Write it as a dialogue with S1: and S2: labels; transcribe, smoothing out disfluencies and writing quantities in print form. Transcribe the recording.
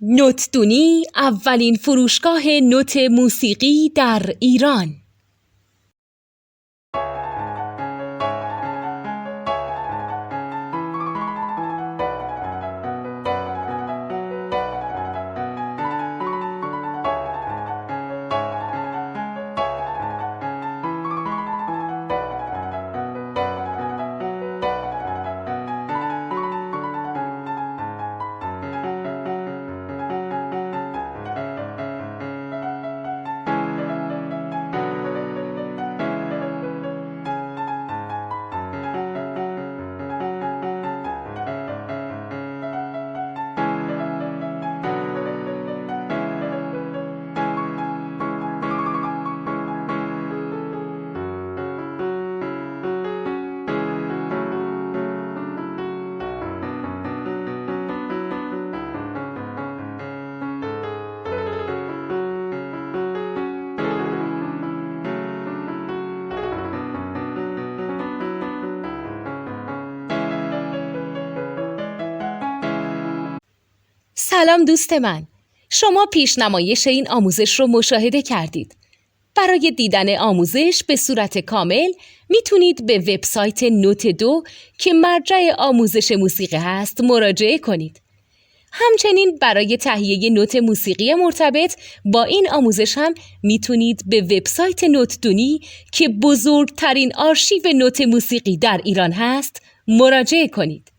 S1: نوتدونی اولین فروشگاه نوت موسیقی در ایران. سلام دوست من، شما پیشنمایش این آموزش رو مشاهده کردید. برای دیدن آموزش به صورت کامل میتونید به وبسایت نوت 2 که مرجع آموزش موسیقی هست مراجعه کنید. همچنین برای تهیه نوت موسیقی مرتبط با این آموزش هم میتونید به وبسایت نوتدونی که بزرگترین آرشیو نوت موسیقی در ایران هست مراجعه کنید.